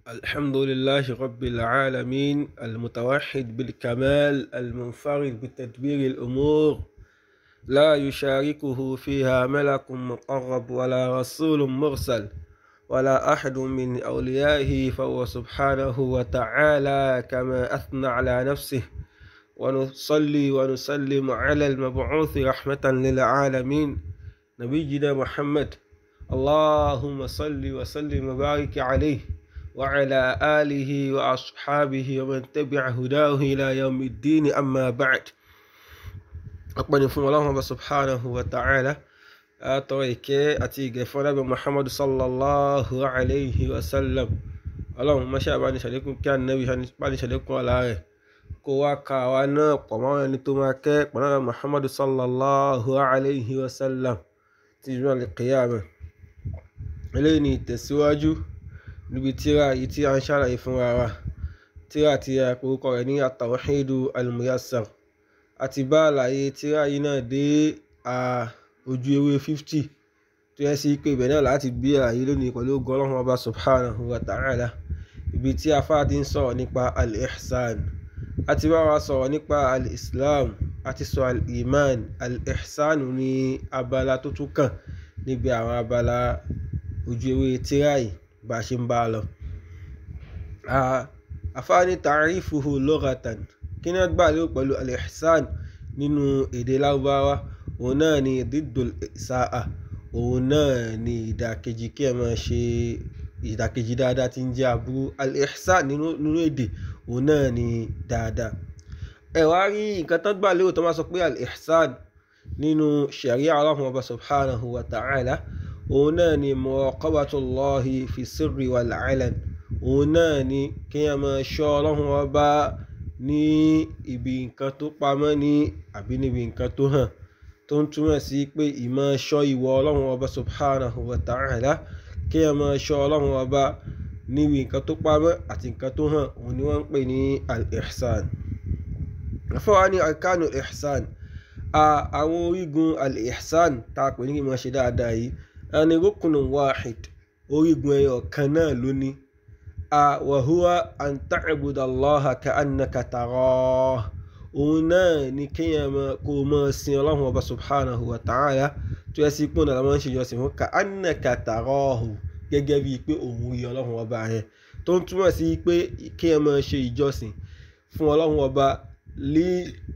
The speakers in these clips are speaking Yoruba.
الحمد لله رب العالمين المتوحد بالكمال المنفرد بتدبير الأمور لا يشاركه فيها ملك مقرب ولا رسول مرسل ولا أحد من أوليائه، فهو سبحانه وتعالى كما أثنى على نفسه. ونصلي ونسلم على المبعوث رحمة للعالمين نبينا محمد، اللهم صل وسلم وبارك عليه وعلى آله وأصحابه ومن تبع هداه إلى يوم الدين. أما بعد، أقبل فم الله سبحانه وتعالى أتويك أتيك فنبي محمد صلى الله عليه وسلم. اللهم شاء بني شريكم كان النبي بني شريكم على كواكا وانا قمان نتوماك بنبي محمد صلى الله عليه وسلم تجمع القيامة إليني تسواجو níbi tíra yìí tí a ń ṣàlàyé fúnra wa, tíra tí a porúkọ rẹ̀ ní at-Tawhidu al-Muyassar. àti bá àlàyé tíra yìí náà dé ojú ewé 50 tó yẹ sí pé ibẹ̀ náà láti gbé àlàyé lónìí pẹ̀lú ògo Ọlọ́run Ọba subhanahu wa ta'ala, ibi tí afá ti ń sọ̀rọ̀ nípa al-ihsan. àti bá wa sọ̀rọ̀ nípa al-islam, àti sọ al-iman. al-ihsan ní abala tó tún kàn níbi àwọn abala ojú ewé tíra yìí bá ṣe ń bá lọ. Afáàní ta'rifuhu lughatan, kí ni wọ́n gbà lérò pẹ̀lú al-ihsan nínú èdè Lárúbáwá? òun náà ni diddul isa'a, òun náà ni ìdàkejì kí ẹ máa ṣe ìdàkejì dáadáa tí ń jẹ́ aburú. al-ihsan nínú èdè òun náà ni dáadáa. ẹ wá rí nǹkan tó gbà lérò tó máa sọ pé al-ihsan nínú sharia Ọlọ́run Ọba subhanahu wa ta'ala, òun náà ni muraqabatullahi fi sirri wal alan. òun náà ni kí a máa ṣọ́ Ọlọ́run Ọba ní ibi nǹkan tó pamọ́ ní àbí níbi nǹkan tó hàn, tó ń túmọ̀ sí pé ìmọ̀ ṣọ́ ìwọ Ọlọ́run Ọba subhanahu wa ta'ala, kí a máa ṣọ́ Ọlọ́run Ọba níbi nǹkan tó pamọ́ àti nǹkan tó hàn, òun ni wọ́n ń pè ní al-ihsan. fọwọ́ ní arkanu ihsan, àwọn orígun al-ihsan tá a pè ní kí n máa ṣe dáadáa yìí, ẹni rukunun wahid, orígun ẹyọ kan náà ló ní. wa huwa an ta'budallaha ka'annaka tarah, òun náà ni kéèyàn kó máa sin Ọlọ́run Ọba subhanahu wa ta'ala tó yẹ sí pé òun náà máa ń ṣe ìjọsìn fún ka'annaka tarahu, gẹ́gẹ́ bíi pé òun rí Ọlọ́run Ọba yẹn, tó ń túmọ̀ sí pé kéèyàn máa ṣe ìjọsìn fún Ọlọ́run Ọba lé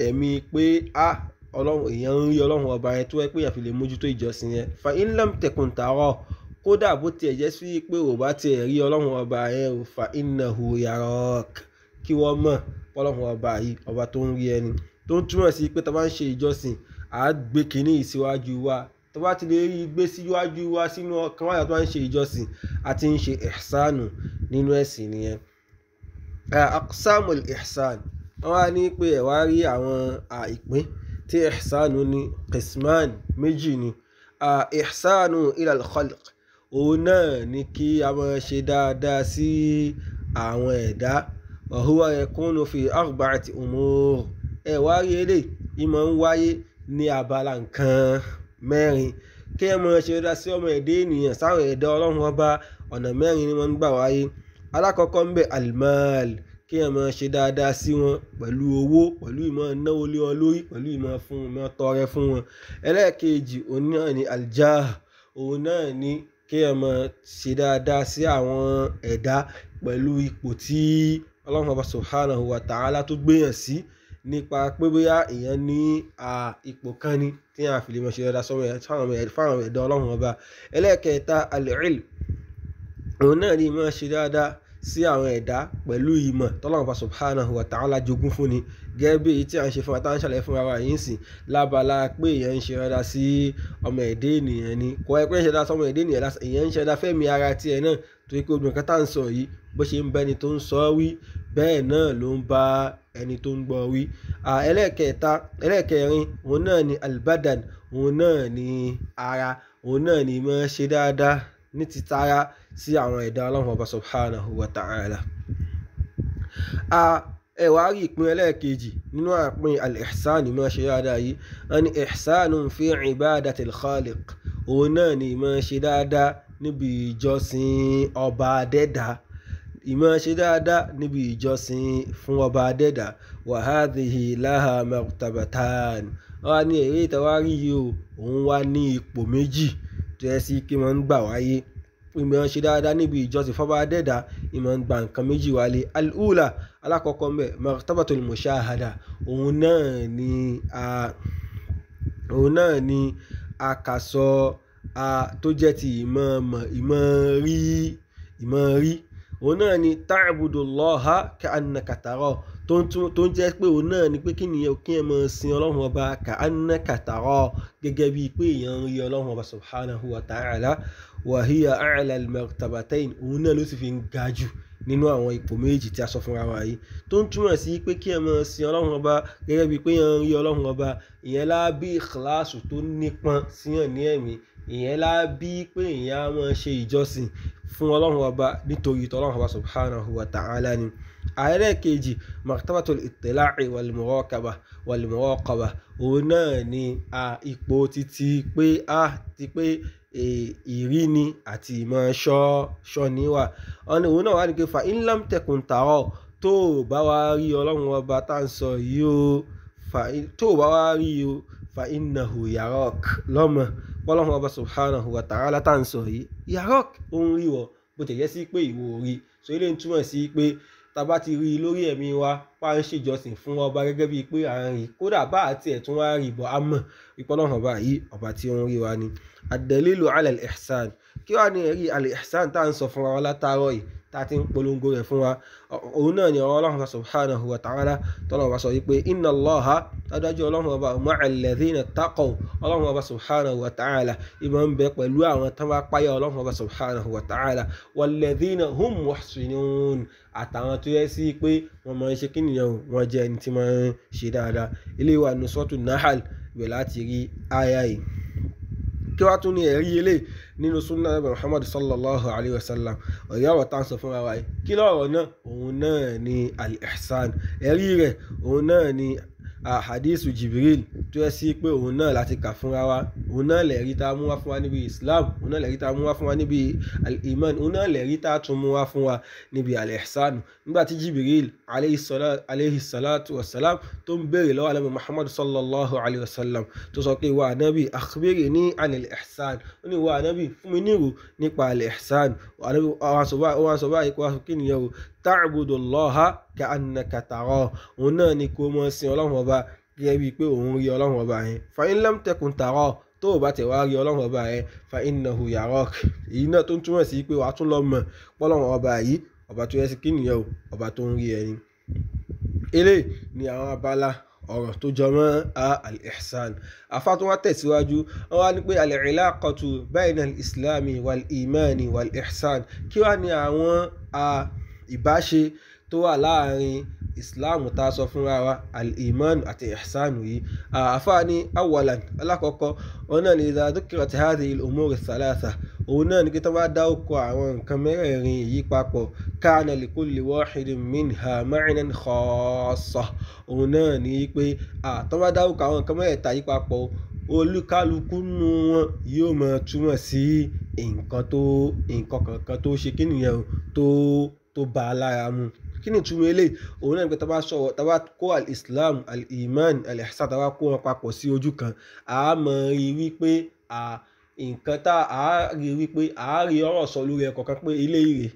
ẹ̀mí pé Ọlọ́run èèyàn ń rí Ọlọ́run Ọba yẹn, tó yẹ pé èèyàn fi lè mójútó ìjọsìn yẹn. fa in lam takun tarahu, kódà bó tiẹ̀ jẹ́ sí pé ò bá tiẹ̀ rí Ọlọ́run Ọba yẹn, fa innahu yarak, kí wọ́n mọ̀ Ọlọ́run Ọba yìí ọba tó ń rí ẹni, tó ń túmọ̀ sí pé tó bá ń ṣe ìjọsìn à á gbé kínní ìsíwájú wa. tó bá ti lè rí gbé síwájú wa sínú ọkàn wa tó bá ń ṣe ìjọsìn àti ń ṣe ihsanu nínú ẹ̀sìn nìyẹn. aqsamul ihsan, wọ́n wá ní pé ẹ̀ wá rí àwọn ìpín tí ihsanu ní qisman méjì ni. ihsanu ila al-khalq, òun náà ni kí a máa ṣe dáadáa sí àwọn ẹ̀dá. wa huwa yakunu fi arba'ati umur, ẹ wá rí eléyìí ìmọ̀ ń wáyé ní abala nǹkan mẹ́rin. kí ẹ máa ṣe dáadáa sí ọmọ ẹ̀dá ènìyàn, sáwọn ẹ̀dá Ọlọ́run Ọba, ọ̀nà mẹ́rin ni wọ́n ń gbà wáyé. alákọ̀ọ́kọ́ ń bẹ almal, kí ẹ máa ṣe dáadáa sí wọn pẹ̀lú owó, pẹ̀lú ìmọ̀ náwó lé wọn lórí, pẹ̀lú ìmọ̀ fún ìmọ̀ tọrẹ fún wọn. ẹlẹ́ẹ̀kejì òun náà ni aljah, òun náà ni kí ẹ máa ṣe dáadáa sí àwọn ẹ̀dá pẹ̀lú ipò tí Ọlọ́run Ọba subhanahu wa ta'ala tó gbéyàn sí, nípa pé bóyá èèyàn ní ipò kan ní tí a fi lè máa ṣe dáadáa fáwọn ẹ̀dá Ọlọ́run Ọba. ẹlẹ́ẹ̀kẹta al-ilm, òun náà ni máa ṣe dáadáa sí àwọn ẹ̀dá pẹ̀lú ìmọ̀ tọ́lọ́run Ọba subhanahu wa ta'ala jogún fún ni, gẹ́gẹ́ bí èyí tí a ń ṣe fún wa tá ń ṣàlàyé fún wa yìí sìn lábala pé èèyàn ń ṣe dáadáa sí ọmọ ẹ̀dá ènìyàn ni. kò ẹ pé ń ṣe dáadáa sí ọmọ ẹ̀dá ènìyàn lásán, èèyàn ń ṣe dáadáa fẹ́mi ara tiẹ̀ náà, torí pé obìnrin kan tá ń sọ yìí bó ṣe ń bá ẹni tó ń sọ wí, bẹ́ẹ̀ náà ló ń bá ẹni tó ń gbọ́ wí. ẹlẹ́ẹ̀kẹrin òun náà ni albadan, òun náà ni ara, òun náà ni máa ṣe dáadáa ní títara sí àwọn ẹ̀dá Ọlọ́run Ọba subhanahu wa ta'ala. ẹ wá rí ìpín ẹlẹ́ẹ̀kejì nínú àpín al-ihsan máa ṣe dáadáa yìí, wọ́n ní ihsanun fi ibadatil khaliq, òun náà ni máa ṣe dáadáa níbi ìjọsìn ọba adẹ́dà. ìmọ̀ ṣe dáadáa níbi ìjọsìn fún ọba adẹ́dà wa hadhihi laha martabatan wọ́n wá ní èrè ìtawárí yìí o òun wá ní ipò méjì tó yẹ sí kí wọ́n ń gbà wáyé ìmọ̀ ṣe dáadáa níbi ìjọsìn fún ọba adẹ́dà ìmọ̀ ń gba nǹkan méjì wálé al-ula alákọ̀ọ́kọ́ mbẹ̀ martabatul mushahada òun náà ni àkàsọ tó jẹ́ ti ìmọ̀ rí òun náà ni ta'budullaha ka'annaka tarahu tó ń jẹ́ pé òun náà ni pé kí ẹ máa sin ọlọ́run ọba ka'annaka tarahu gẹ́gẹ́ bíi pé èèyàn ń rí ọlọ́run ọba subhanahu wa ta'ala wa hiya a'la al-martabatayn òun náà ló sì fi ń ga jù nínú àwọn ipò méjì tí a sọ fúnra wa yìí tó ń túmọ̀ sí pé kí ẹ máa sin ọlọ́run ọba gẹ́gẹ́ bíi pé èèyàn ń rí ọlọ́run ọba ìyẹn lábí ìkìláàsù tó nípọn síyàn ní ẹ̀mí ìyẹn lábí pé èèyàn á máa ṣe ìjọsìn fún ọlọ́run ọba nítorí tọ́lọ́run ọba subhanahu wa ta'ala ni. ẹlẹ́ẹ̀kejì martabatul ittila'i wal muraqaba òun náà ni ipò títí pé ìrí ni àti ìmọ̀ ṣọ́ níwà òun náà wà ní pé fa in lam takun tarahu tó bá wá rí ọlọ́run ọba tá à ń sọ yìí o tó bá wá rí o fa innahu yarak lọ́mọ ọlọ́run ọba subhanahu wa ta'ala tá à ń sọ yìí yarak ó ń rí wọ bó tẹ̀yẹ́ sí pé ìwọ rí so ilé ń túmọ̀ sí pé tàbá ti rí lórí ẹ̀mí wa pa ń ṣèjọsìn fún ọba gẹ́gẹ́ bíi pé à ń rí kódà bá àti ẹ̀tún wá rí bọ̀ á mọ̀ ìpọ́nlọ́run ọba yìí ọba tí ó ń rí wa ni. ad-dalilu ala al-ihsan kí wàá ní ẹ̀rí al-ihsan tá à ń sọ fún wa látàárọ̀ yìí tá a ti ń polongo rẹ̀ fún wa òun náà ni ọlọ́run subhanahu wa ta'ala tọ́lọ́run ọba sọ wípé inna Allaha adájọ́ ọlọ́run ọba ma'al ladhina taqaw ọlọ́run ọba subhanahu wa ta'ala ìmọ̀ ń bẹ pẹ̀lú àwọn tán bá páyà ọlọ́run ọba subhanahu wa ta'ala wal ladhina hum muhsinun àtàwọn tó yẹ sí pé wọ́n máa ń ṣe kí nìyẹn wọ́n jẹ́ ẹni tí máa ń ṣe dáadáa ilé wa ní suratu Nahl ibẹ̀ láti rí àyà yìí. kí wàá tún ní ẹ̀rí ilé nínú sunnah nabi Muhammad sallallahu alayhi wa sallam ọ̀yá ọ̀rọ̀ tá à ń sọ fún wa yìí kí lọ́rọ̀ náà òun náà ni al-ihsan ẹ̀rí rẹ̀ òun náà ni hadithu Jibril tó yẹ sí pé òun náà láti kà fúnra wa òun náà lẹ̀rí tá a mú wá fún wa níbi Islam òun náà lẹ̀rí tá a mú wá fún wa níbi al-iman òun náà lẹ̀rí tá a tún mú wá fún wa níbi al-ihsan nígbà tí Jibril alayhi salatu wa salam tó ń béèrè lọ́wọ́ Ànábì Muhammad sallallahu alayhi wa sallam tó sọ pé wa Ànábì akhbirni anil ihsan ó ní wa Ànábì fún mi nírò nípa al-ihsan wọ́n sọ báyìí kó wá kí nìyẹn o ta'budullaha ka'annaka tarahu òun náà ni kó mọ́ sin ọlọ́run ọba gẹ́gẹ́ bíi pé òun rí ọlọ́run ọba yẹn fa in lam takun tarahu tó o bá tẹ̀ wá rí ọlọ́run ọba yẹn fa innahu yarak èyí náà tó ń túmọ̀ sí pé wàá tún lọ mọ̀ pọ́lọ́run ọba yìí ọba tó yẹ sí kí nìyẹn o ọba tó ń rí ẹni. eléyìí ni àwọn abala ọ̀rọ̀ tó jọ mọ́ al-ihsan afá tó wá tẹ̀síwájú wọ́n wá ní pé al-ilaqatu bayna al-islami wal-imani wal-ihsan kí wá ní àwọn ìbáṣe tó wà láàrin islam tá a sọ fúnra wa al-iman àti ihsan yìí àfáàní awalan alákọ̀ọ́kọ́ òun náà ni idha dhukirat hadhihi al-umur ath-thalatha òun náà ni kí tó bá dá ọkọ̀ àwọn nǹkan mẹ́rẹ̀ẹ̀rin yìí papọ̀ kana li kulli wahidin minha ma'nan khassa òun náà ni pé tó bá dá ọkọ̀ àwọn nǹkan mẹ́rẹ̀ẹ̀ta yìí papọ̀ olúkálukú nù wọn yóò máa túmọ̀ sí nǹkan kankan tó ṣe kí nìyẹn tó bá a lára mu kí ni ìtumọ̀ eléyìí òun náà ní pé tá a bá kó al-islam al-iman al-ihsan tá a bá kó wọn papọ̀ sí ojú kan a máa rí wípé nǹkan tá a rí wípé a rí ọ̀rọ̀ sọ lórí ẹ̀kọ́ kan pé eléyìí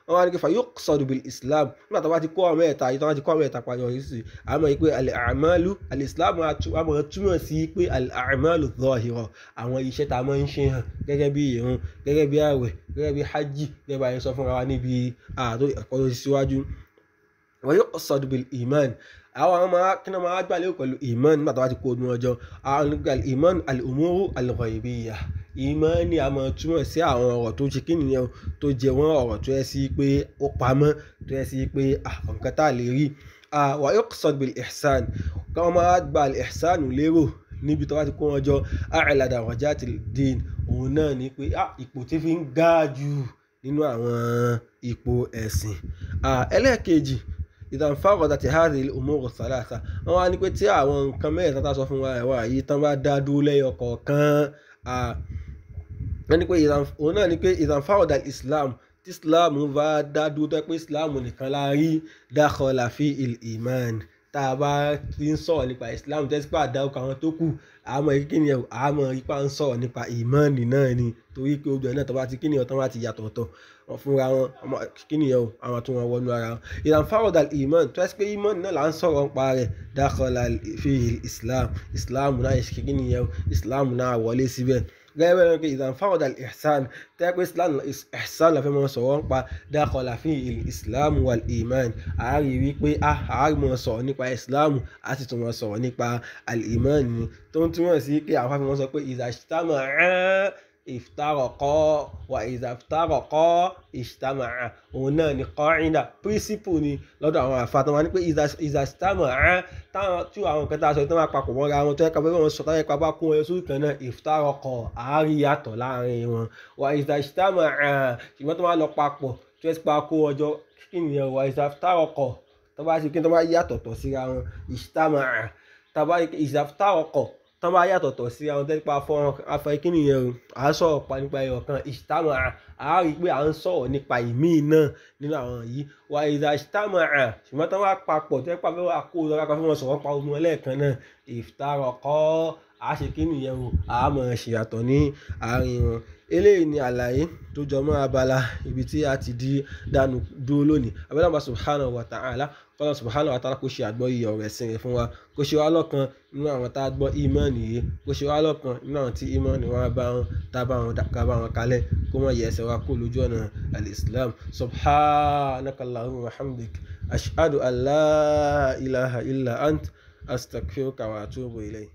wọ́n wá ní kí fa yuqsadu bil islam nígbà tó bá ti kó ọmọ ẹ̀ta yìí tó bá ti kó ọmọ ẹ̀ta pàjọ yìí sí àmọ́ yìí pé al-a'malu al-islam àmọ́ túmọ̀ sí pé al-a'malu zahira àwọn iṣẹ́ tá a máa ń ṣe hàn gẹ́gẹ́ bí ìrun gẹ́gẹ́ bí àwẹ̀ gẹ́gẹ́ bí hajj gẹ́gẹ́ bá yẹn sọ fúnra wa níbi ẹ̀kọ́ tó síwájú wa yuqsadu bil iman àwọn ọmọ kíni máa gbà lérò pẹ̀lú iman nígbà tó bá ti kó ọdún ọjọ́ àwọn iman al-umuru al-ghaybiyya ìmọ̀ ni a máa túmọ̀ sí àwọn ọ̀rọ̀ tó ṣe kí nìyẹn tó jẹ wọ́n ọ̀rọ̀ tó yẹ sí pé ó pamọ́ tó yẹ sí pé nǹkan tá a lè rí wa yuqsad bil ihsan kí wọ́n máa gba al-ihsan lérò níbi tó bá ti kó wọn jọ a'la darajatil din òun náà ni pé ipò tí fi ń ga jù nínú àwọn ipò ẹ̀sìn. ẹlẹ́ẹ̀kejì idha infaradat hadhihi al-umur ath-thalatha wọ́n wá ní pé tí àwọn nǹkan mẹ́rin tá a sọ fún wa ẹ̀wà yìí tán bá dá dúró lẹ́yọ kọ̀ọ̀kan wọ́n ní pé òun náà ní pé idha infarada al-islam tí islam bá dá dúró tó pé islam nìkan la rí dakhala fi al-iman tá a bá ti ń sọ̀rọ̀ nípa islam tẹ́sí pé àdáwọ̀ àwọn tó kù àmọ́ kíni ẹ̀ àmọ́ ipa ń sọ̀rọ̀ nípa ìmánì náà ni torí pé ojú ẹ̀ náà tó bá ti kíni ẹ̀ tó bá ti yàtọ̀ ọ̀tọ̀ wọn fúnra wọn kíni ẹ̀ àwọn tó wọn wọnú ara wọn ìlànfàrọ̀dà ìmán tó ẹ́ pé ìmánì náà là ń sọ̀rọ̀ nípa rẹ̀ dakhala fi islam náà ṣe kíni ẹ̀ islam náà wọlé síbẹ̀ gẹ́gẹ́ bẹ́ẹ̀ ni ìlànfàrọ̀dà ihsan tẹ́ pé ihsan la fẹ́ mọ́ sọ̀rọ̀ nípa dakhala fi islam wal iman àárí wípé àárí mọ́ sọ̀rọ̀ nípa islam a sì tún mọ́ sọ̀rọ̀ nípa al-iman ni tó ń túmọ̀ sí pé àwọn afẹ́fẹ́ wọn sọ pé izajtama'a iftaraqa wa izaftaraqa ijtama'a òun náà ni qa'ida principle ni lọ́dọ̀ àwọn àfàtàn wọn ni pé izajtama'a táwọn tí àwọn nǹkan tá a sọ tó máa papọ̀ mọ́ra wọn tó yẹ ká bẹ́ẹ̀ wọn sọ táwọn ẹ̀ka bá kún ẹ sórí kan náà iftaraqa àárí yàtọ̀ láàrin wọn wa izajtama'a ṣùgbọ́n tó máa lọ papọ̀ tó yẹ pa kó ọjọ́ kí ni wa izaftaraqa tó bá ṣe kí tó bá yàtọ̀ tọ̀ síra wọn ijtama'a tàbá izaftaraqa tán bá yàtọ̀tọ̀ sí àwọn tẹ́lifà afọ ìkíni yẹn o à ń sọ̀rọ̀ pa nípa ẹyọ kan ijtama'a a rí i pé à ń sọ̀rọ̀ nípa ìmí náà nínú àwọn yìí wà izajtama'a ṣùgbọ́n tán bá papọ̀ tẹ́lifà fẹ́ wà kó lọ́ra kan fún wọn sọ̀rọ̀ pa omi wọn lẹ́ẹ̀kan náà iftaraqa a ṣe kíni yẹn o a mọ̀ ṣèyàtọ̀ ní àárín wọn eléyìí ni àlàyé tó jọmọ́ abala ibi tí a ti di dánu dúró lónìí abẹ́lẹ́wọ̀n subhanahu wa ta'ala kọ́lọ̀ subhanahu wa ta'ala kó ṣe àgbọ́yé ọ̀rọ̀ ẹ̀sìn rẹ̀ fún wa kó ṣe wá lọ́kan nínú àwọn tá a gbọ́ ìmánì yìí kó ṣe wá lọ́kan nínú àwọn tí ìmánì wọn bá wọn tá a bá wọn kalẹ̀ kó mọ̀ yẹ ẹsẹ̀ wa kó lójú ọ̀nà al-islam subhanaka allahumma wa hamdik ashhadu an la ilaha illa ant astaghfiruka wa atubu ilayk.